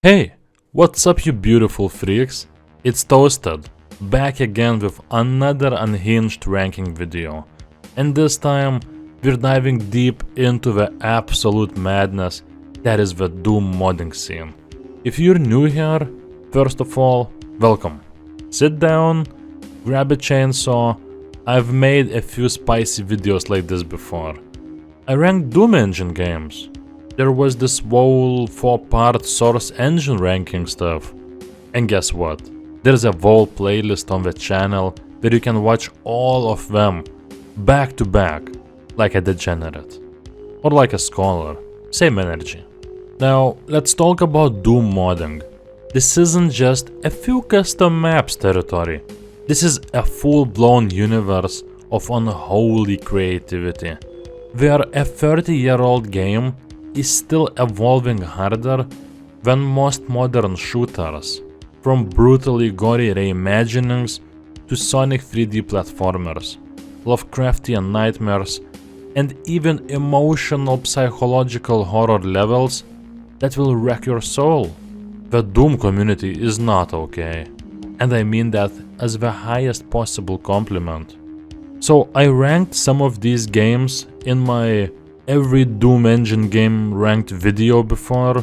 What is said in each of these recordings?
Hey, what's up you beautiful freaks? It's Toasted, back again with another unhinged ranking video. And this time, we're diving deep into the absolute madness that is the Doom modding scene. If you're new here, first of all, welcome. Sit down, grab a chainsaw. I've made a few spicy videos like this before. I ranked Doom engine games. There was this whole 4-part Source engine ranking stuff. And guess what? There's a whole playlist on the channel where you can watch all of them back to back, like a degenerate. Or like a scholar, same energy. Now, let's talk about Doom modding. This isn't just a few custom maps territory. This is a full-blown universe of unholy creativity, where a 30-year-old game is still evolving harder than most modern shooters, from brutally gory reimaginings to Sonic 3D platformers, Lovecraftian nightmares, and even emotional psychological horror levels that will wreck your soul. The Doom community is not okay, and I mean that as the highest possible compliment. So I ranked some of these games in my every Doom engine game ranked video before,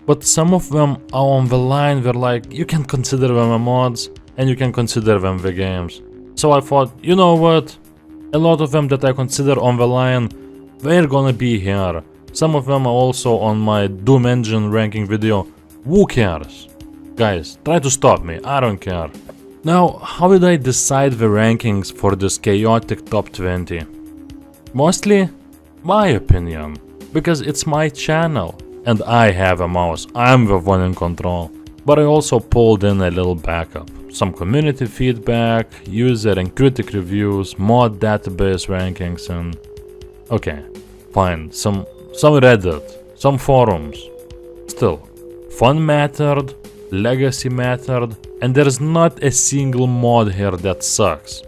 but some of them are on the line where like you can consider them a mods and you can consider them the games. So I thought, you know what, a lot of them that I consider on the line, they're gonna be here. Some of them are also on my Doom engine ranking video. Who cares? Guys, try to stop me, I don't care. Now, how did I decide the rankings for this chaotic top 20? Mostly my opinion, because it's my channel and I have a mouse, I'm the one in control. But I also pulled in a little backup, some community feedback, user and critic reviews, mod database rankings and... okay, fine, some Reddit, some forums. Still, fun mattered, legacy mattered, and there's not a single mod here that sucks.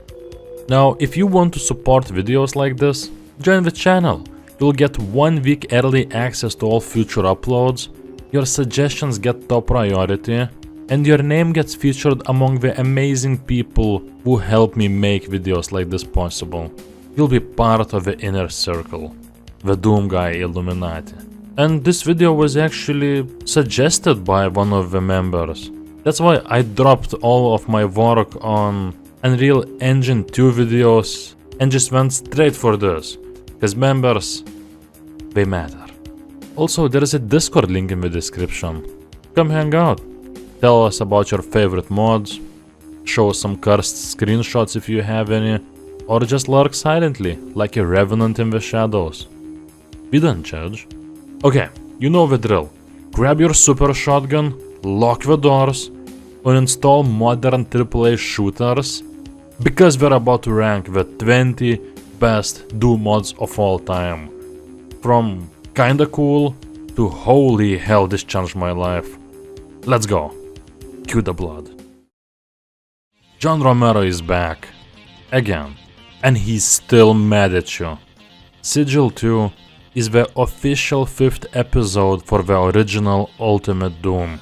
Now, if you want to support videos like this, join the channel. You'll get 1 week early access to all future uploads, your suggestions get top priority, and your name gets featured among the amazing people who help me make videos like this possible. You'll be part of the inner circle, the Doom Guy Illuminati. And this video was actually suggested by one of the members. That's why I dropped all of my work on Unreal Engine 2 videos and just went straight for this. Because members, they matter. Also, there is a Discord link in the description. Come hang out. Tell us about your favorite mods. Show some cursed screenshots if you have any. Or just lurk silently, like a revenant in the shadows. We don't judge. Okay, you know the drill. Grab your super shotgun, lock the doors, uninstall modern AAA shooters, because we're about to rank the 20 best Doom mods of all time. From kinda cool to holy hell, this changed my life. Let's go. Cue the blood. John Romero is back. Again. And he's still mad at you. SIGIL 2 is the official 5th episode for the original Ultimate Doom.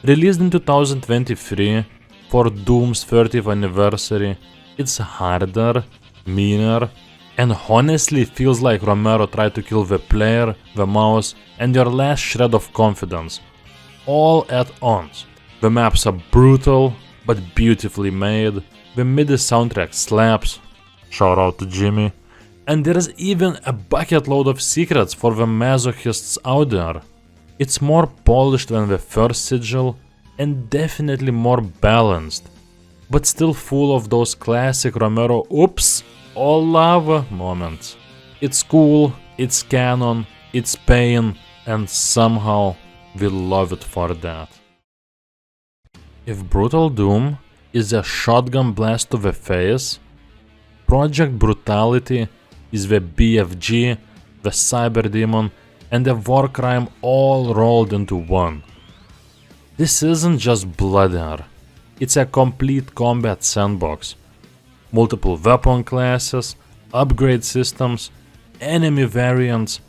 Released in 2023 for Doom's 30th anniversary, it's harder, meaner, and honestly feels like Romero tried to kill the player, the mouse, and your last shred of confidence, all at once. The maps are brutal, but beautifully made, the MIDI soundtrack slaps, shout out to Jimmy, and there is even a bucket load of secrets for the masochists out there. It's more polished than the first SIGIL, and definitely more balanced, but still full of those classic Romero oops, all lava moments. It's cool, it's canon, it's pain, and somehow we love it for that. If Brutal Doom is a shotgun blast to the face, Project Brutality is the BFG, the Cyber Demon, and the War Crime all rolled into one. This isn't just bloodhare, it's a complete combat sandbox. Multiple weapon classes, upgrade systems, enemy variants,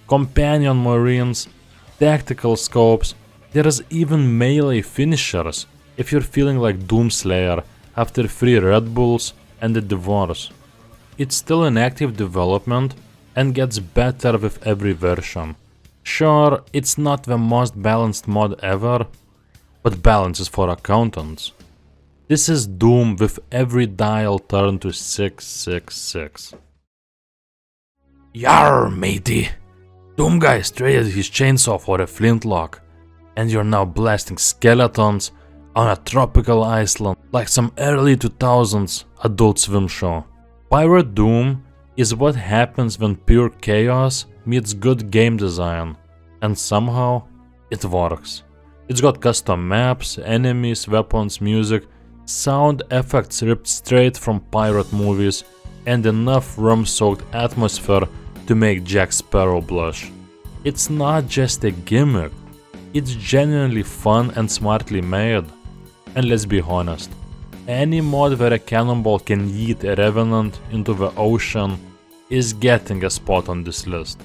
companion marines, tactical scopes, There is even melee finishers if you're feeling like Doomslayer after 3 Red Bulls and a divorce. It's still in active development and gets better with every version. Sure, it's not the most balanced mod ever, but balance is for accountants. This is Doom with every dial turned to 666. Yarr, matey! Doom guy traded his chainsaw for a flintlock, and you're now blasting skeletons on a tropical island like some early 2000s Adult Swim show. Pirate Doom is what happens when pure chaos meets good game design, and somehow it works. It's got custom maps, enemies, weapons, music, sound effects ripped straight from pirate movies, and enough rum-soaked atmosphere to make Jack Sparrow blush. It's not just a gimmick, it's genuinely fun and smartly made. And let's be honest, any mod where a cannonball can yeet a revenant into the ocean is getting a spot on this list.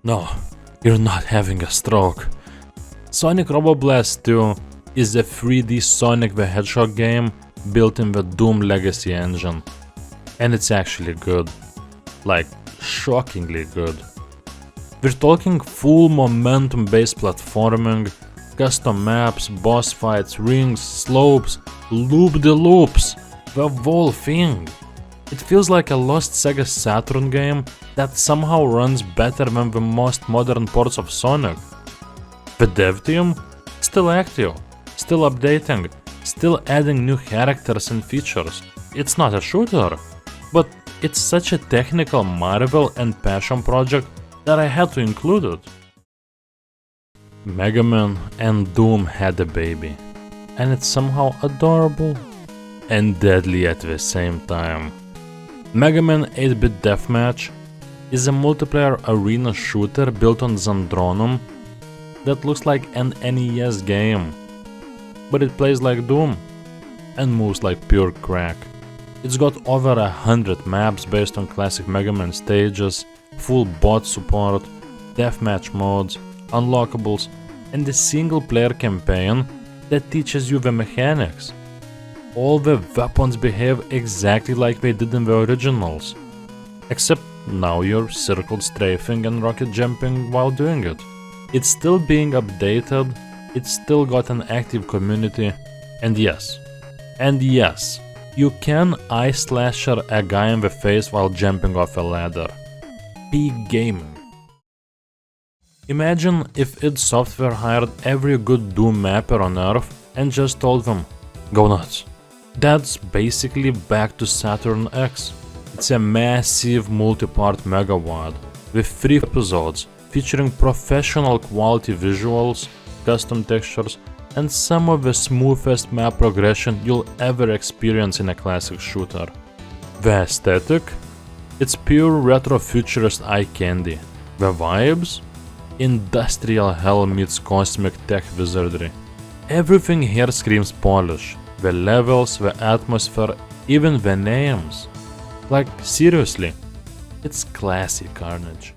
No, you're not having a stroke. Sonic Robo Blast 2 is a 3D Sonic the Hedgehog game built in the Doom Legacy engine. And it's actually good. Like, shockingly good. We're talking full momentum-based platforming, custom maps, boss fights, rings, slopes, loop-de-loops, the whole thing. It feels like a lost Sega Saturn game that somehow runs better than the most modern ports of Sonic. The dev team? Still active, still updating, still adding new characters and features. It's not a shooter, but it's such a technical marvel and passion project that I had to include it. Mega Man and Doom had a baby, and it's somehow adorable and deadly at the same time. Mega Man 8-bit Deathmatch is a multiplayer arena shooter built on Zandronum that looks like an NES game, but it plays like Doom and moves like pure crack. It's got over 100 maps based on classic Mega Man stages, full bot support, deathmatch modes, unlockables, and a single player campaign that teaches you the mechanics. All the weapons behave exactly like they did in the originals, except now you're circle strafing and rocket jumping while doing it. It's still being updated, it's still got an active community, and yes, you can eye slasher a guy in the face while jumping off a ladder. Peak gaming. Imagine if id Software hired every good Doom mapper on Earth and just told them, go nuts. That's basically back to Saturn X. It's a massive multi-part megawad with 3 episodes featuring professional quality visuals, custom textures, and some of the smoothest map progression you'll ever experience in a classic shooter. The aesthetic? It's pure retro-futurist eye candy. The vibes? Industrial hell meets cosmic tech wizardry. Everything here screams polish. The levels, the atmosphere, even the names. Like, seriously, it's classy carnage.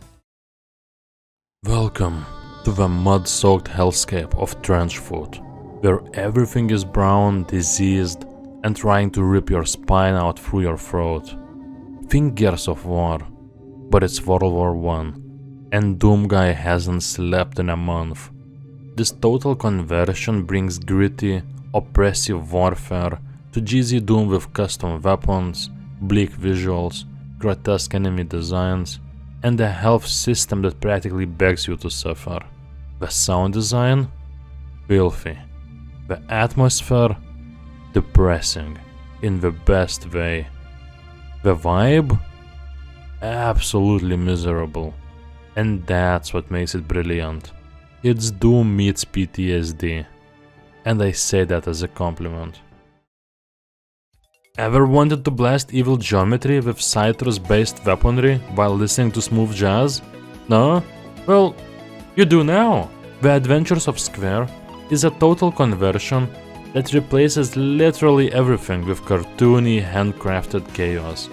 Welcome to the mud-soaked hellscape of Trenchfoot, where everything is brown, diseased, and trying to rip your spine out through your throat. Think Gears of War, but it's World War I, and Doom Guy hasn't slept in a month. This total conversion brings gritty, oppressive warfare to GZ Doom with custom weapons, bleak visuals, grotesque enemy designs, and a health system that practically begs you to suffer. The sound design? Filthy. The atmosphere? Depressing, in the best way. The vibe? Absolutely miserable. And that's what makes it brilliant. It's Doom meets PTSD. And I say that as a compliment. Ever wanted to blast evil geometry with citrus-based weaponry while listening to smooth jazz? No? Well, you do now! The Adventures of Square is a total conversion that replaces literally everything with cartoony, handcrafted chaos.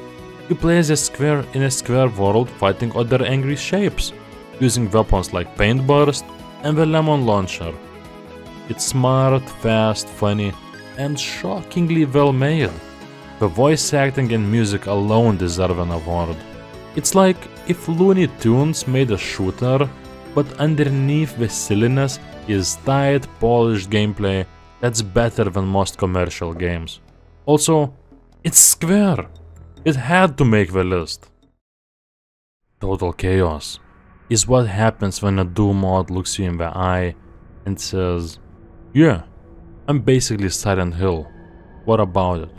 You play as a square in a square world fighting other angry shapes, using weapons like paint burst, and the Lemon launcher. It's smart, fast, funny, and shockingly well made. The voice acting and music alone deserve an award. It's like if Looney Tunes made a shooter, but underneath the silliness is tight, polished gameplay that's better than most commercial games. Also, it's Square. It had to make the list. Total chaos is what happens when a Doom mod looks you in the eye and says, "Yeah, I'm basically Silent Hill. What about it?"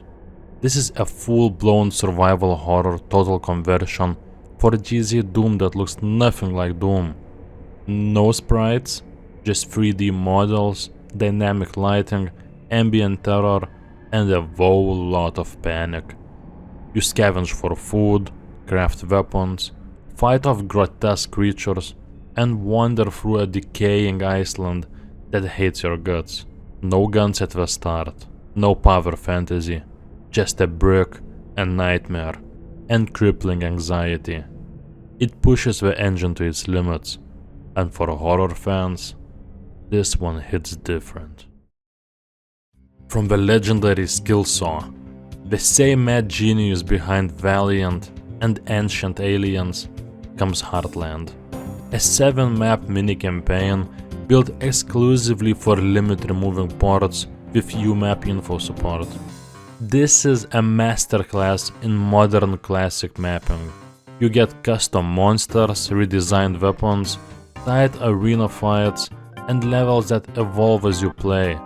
This is a full-blown survival horror total conversion for a GZ Doom that looks nothing like Doom. No sprites, just 3D models, dynamic lighting, ambient terror, and a whole lot of panic. You scavenge for food, craft weapons, fight off grotesque creatures, and wander through a decaying Iceland that hates your guts. No guns at the start, no power fantasy, just a brick, a nightmare, and crippling anxiety. It pushes the engine to its limits, and for horror fans, this one hits different. From the legendary Skillsaw, the same mad genius behind Valiant and Ancient Aliens, comes Heartland, a 7-map mini-campaign built exclusively for limit-removing ports with UMap info support. This is a masterclass in modern classic mapping. You get custom monsters, redesigned weapons, tight arena fights, and levels that evolve as you play.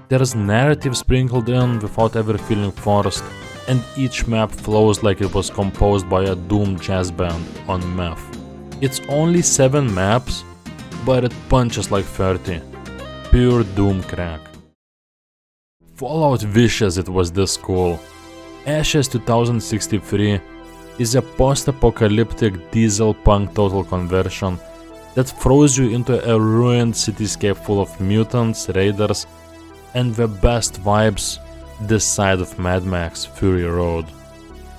There's narrative sprinkled in without ever feeling forced, and each map flows like it was composed by a Doom jazz band on meth. It's only 7 maps, but it punches like 30. Pure Doom crack. Fallout wishes it was this cool. Ashes 2063 is a post-apocalyptic diesel punk total conversion that throws you into a ruined cityscape full of mutants, raiders, and the best vibes this side of Mad Max Fury Road.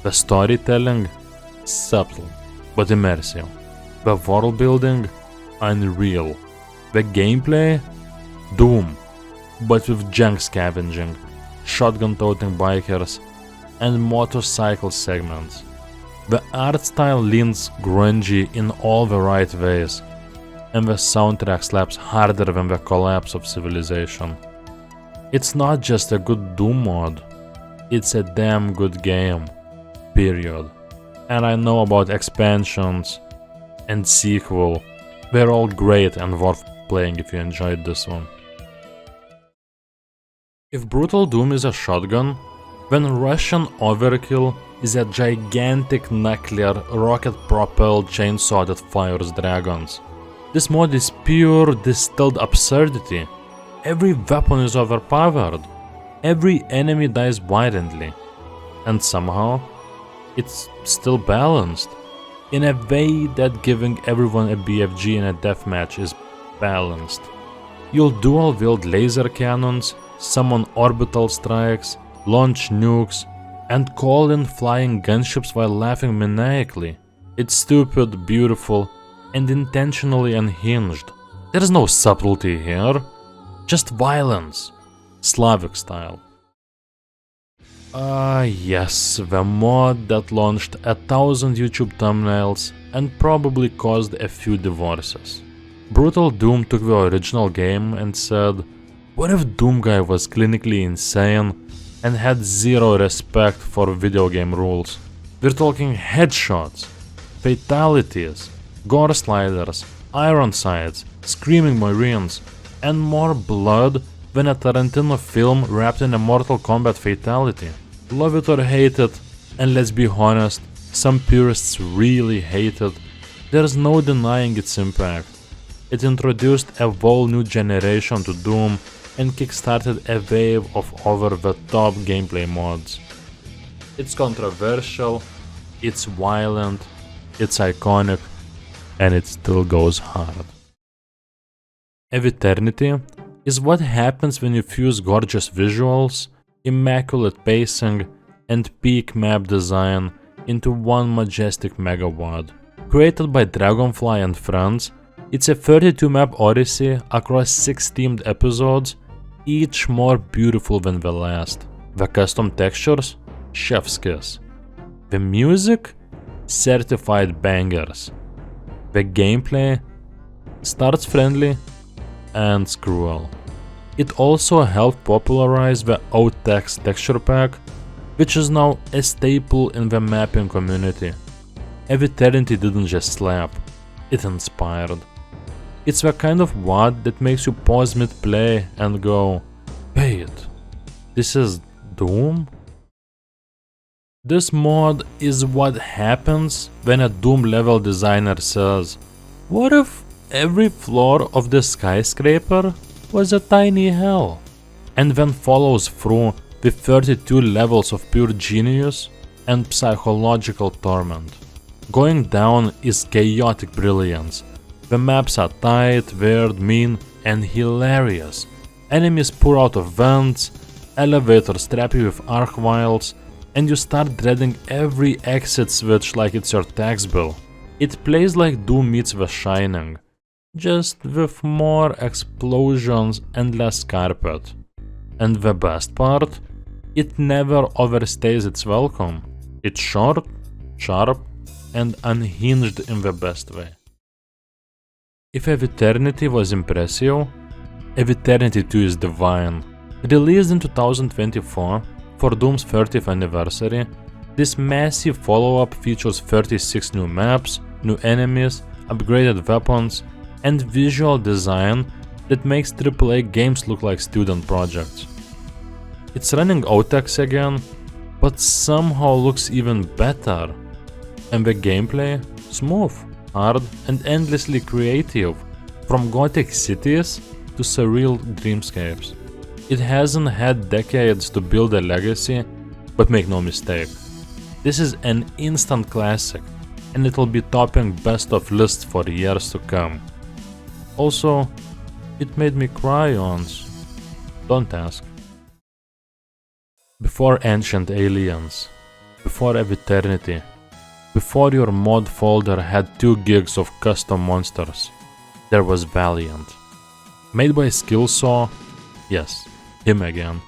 The storytelling? Subtle, but immersive. The world building? Unreal. The gameplay? Doom, but with junk scavenging, shotgun-toting bikers, and motorcycle segments. The art style leans grungy in all the right ways, and the soundtrack slaps harder than the collapse of civilization. It's not just a good Doom mod, it's a damn good game, period. And I know about expansions and sequel, they're all great and worth playing if you enjoyed this one. If Brutal Doom is a shotgun, then Russian Overkill is a gigantic nuclear rocket-propelled chainsaw that fires dragons. This mod is pure distilled absurdity. Every weapon is overpowered. Every enemy dies violently. And somehow, it's still balanced. In a way that giving everyone a BFG in a deathmatch is balanced. You'll dual-wield laser cannons, summon orbital strikes, launch nukes, and call in flying gunships while laughing maniacally. It's stupid, beautiful, and intentionally unhinged. There's no subtlety here. Just violence, Slavic style. Yes, the mod that launched 1,000 YouTube thumbnails and probably caused a few divorces. Brutal Doom took the original game and said, what if Doom Guy was clinically insane and had zero respect for video game rules? We're talking headshots, fatalities, gore sliders, iron sights, screaming marines, and more blood than a Tarantino film wrapped in a Mortal Kombat fatality. Love it or hate it, and let's be honest, some purists really hate it, there's no denying its impact. It introduced a whole new generation to Doom and kickstarted a wave of over-the-top gameplay mods. It's controversial, it's violent, it's iconic, and it still goes hard. Eviternity is what happens when you fuse gorgeous visuals, immaculate pacing, and peak map design into one majestic megawad. Created by Dragonfly and friends, It's a 32 map odyssey across 6 themed episodes, each more beautiful than the last. The custom textures? Chef's kiss. The music? Certified bangers. The gameplay? Starts friendly, ends cruel. It also helped popularize the OTEX texture pack, which is now a staple in the mapping community. Eviternity didn't just slap, it inspired. It's the kind of WAD that makes you pause mid-play and go, wait, this is Doom? This mod is what happens when a Doom level designer says, what if every floor of the skyscraper was a tiny hell? And then follows through with 32 levels of pure genius and psychological torment. Going down is chaotic brilliance. The maps are tight, weird, mean, and hilarious. Enemies pour out of vents, elevators trap you with arc vials, and you start dreading every exit switch like it's your tax bill. It plays like Doom meets The Shining, just with more explosions and less carpet. And the best part? It never overstays its welcome. It's short, sharp, and unhinged in the best way. If Eviternity was impressive, Eviternity II is divine. Released in 2024 for Doom's 30th anniversary, this massive follow-up features 36 new maps, new enemies, upgraded weapons, and visual design that makes AAA games look like student projects. It's running OTEX again, but somehow looks even better. And the gameplay? Smooth, hard, and endlessly creative, from gothic cities to surreal dreamscapes. It hasn't had decades to build a legacy, but make no mistake, this is an instant classic, and it'll be topping best of lists for years to come. Also, it made me cry once. Don't ask. Before Ancient Aliens, before Eviternity, before your mod folder had 2 gigs of custom monsters, there was Valiant. Made by Skillsaw, yes, him again.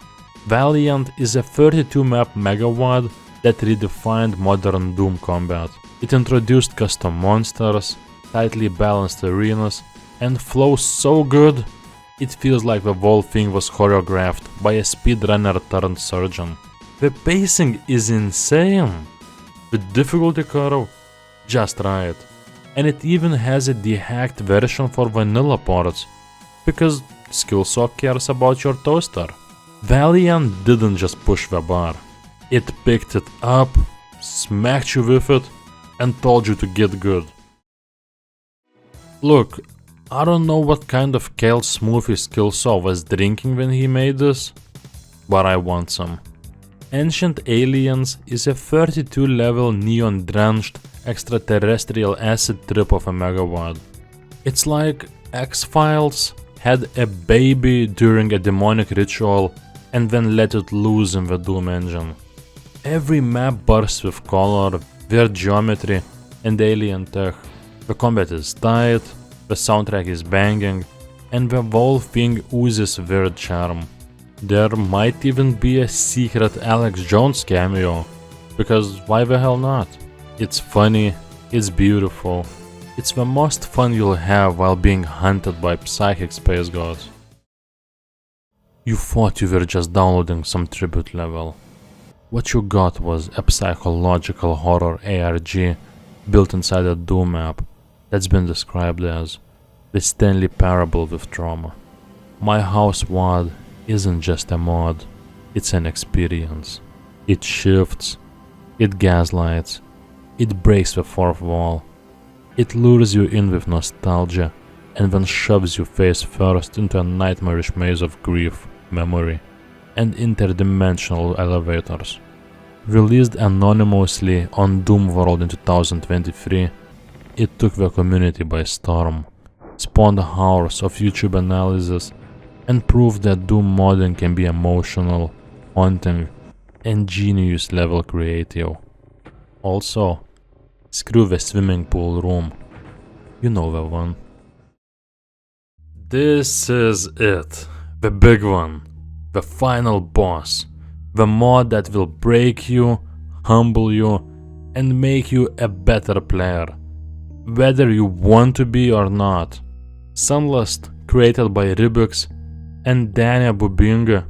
Valiant is a 32 map megawad that redefined modern Doom combat. It introduced custom monsters, tightly balanced arenas, and flows so good, it feels like the whole thing was choreographed by a speedrunner turned surgeon. The pacing is insane. The difficulty curve, just right. And it even has a dehacked version for vanilla ports, because Skillsaw cares about your toaster. Valiant didn't just push the bar, it picked it up, smacked you with it, and told you to get good. Look, I don't know what kind of kale smoothie Skillsaw was drinking when he made this, but I want some. Ancient Aliens is a 32 level neon drenched extraterrestrial acid trip of a megawad. It's like X-Files had a baby during a demonic ritual and then let it loose in the Doom engine. Every map bursts with color, weird geometry, and alien tech. The combat is tight, the soundtrack is banging, and the whole thing oozes weird charm. There might even be a secret Alex Jones cameo, because why the hell not? It's funny, it's beautiful, it's the most fun you'll have while being hunted by psychic space gods. You thought you were just downloading some tribute level. What you got was a psychological horror ARG built inside a Doom map that's been described as the Stanley Parable with trauma. MyHouse.wad isn't just a mod, it's an experience. It shifts, it gaslights, it breaks the fourth wall. It lures you in with nostalgia and then shoves you face first into a nightmarish maze of grief, memory, and interdimensional elevators. Released anonymously on Doom World in 2023, it took the community by storm, spawned hours of YouTube analysis, and proved that Doom modding can be emotional, haunting, and genius level creative. Also, screw the swimming pool room. You know the one. This is it. The big one. The final boss. The mod that will break you, humble you, and make you a better player. Whether you want to be or not. Sunlust, created by Ribux and Dania Bubinga,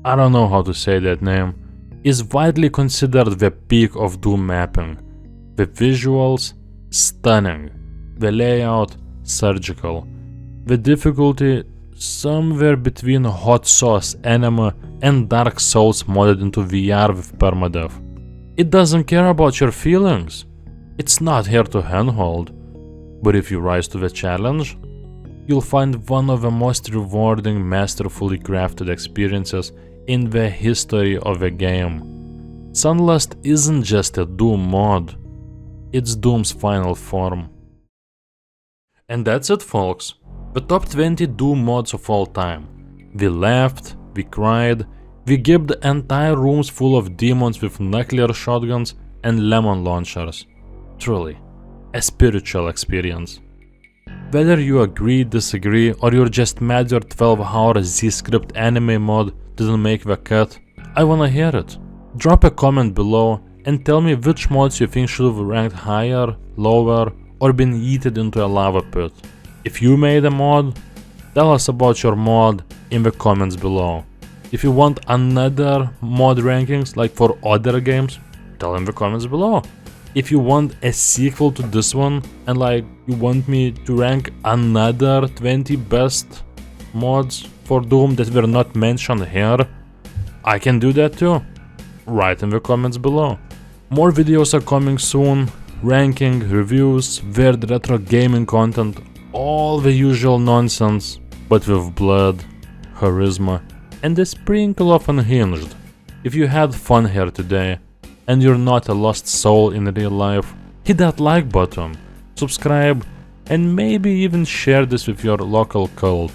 I don't know how to say that name, is widely considered the peak of Doom mapping. The visuals, stunning. The layout, surgical. The difficulty, somewhere between hot sauce anime and Dark Souls modded into VR with permadeath. It doesn't care about your feelings. It's not here to handhold. But if you rise to the challenge, you'll find one of the most rewarding, masterfully crafted experiences in the history of the game. Sunlust isn't just a Doom mod, it's Doom's final form. And that's it, folks. The top 20 Doom mods of all time. We laughed, we cried, we gibbed entire rooms full of demons with nuclear shotguns and lemon launchers. Truly, a spiritual experience. Whether you agree, disagree, or you're just mad your 12-hour Z-script anime mod didn't make the cut, I wanna hear it. Drop a comment below and tell me which mods you think should have ranked higher, lower, or been yeeted into a lava pit. If you made a mod, tell us about your mod in the comments below. If you want another mod rankings like for other games, tell in the comments below. If you want a sequel to this one and like you want me to rank another 20 best mods for Doom that were not mentioned here, I can do that too. Write in the comments below. More videos are coming soon, ranking, reviews, weird retro gaming content, all the usual nonsense, but with blood, charisma, and a sprinkle of unhinged. If you had fun here today, and you're not a lost soul in real life, hit that like button, subscribe, and maybe even share this with your local cult.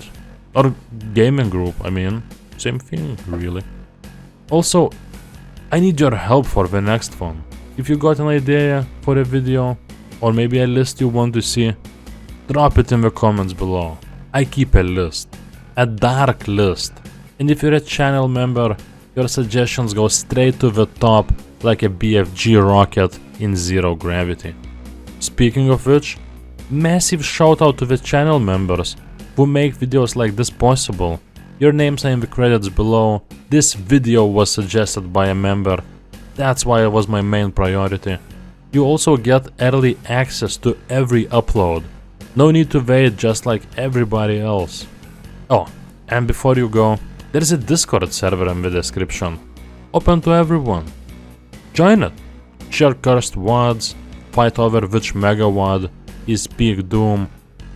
Or gaming group, I mean, same thing, really. Also, I need your help for the next one. If you got an idea for a video, or maybe a list you want to see, drop it in the comments below. I keep a list, a dark list, and if you're a channel member, your suggestions go straight to the top like a BFG rocket in zero gravity. Speaking of which, massive shout out to the channel members who make videos like this possible. Your names are in the credits below. This video was suggested by a member, that's why it was my main priority. You also get early access to every upload. No need to wait just like everybody else. Oh, and before you go, there's a Discord server in the description. Open to everyone. Join it. Share cursed wads, fight over which megawad is peak Doom,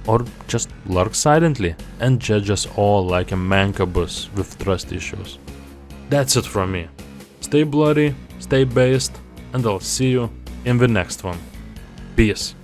or just lurk silently and judge us all like a mancabus with trust issues. That's it from me. Stay bloody, stay based, and I'll see you in the next one. Peace.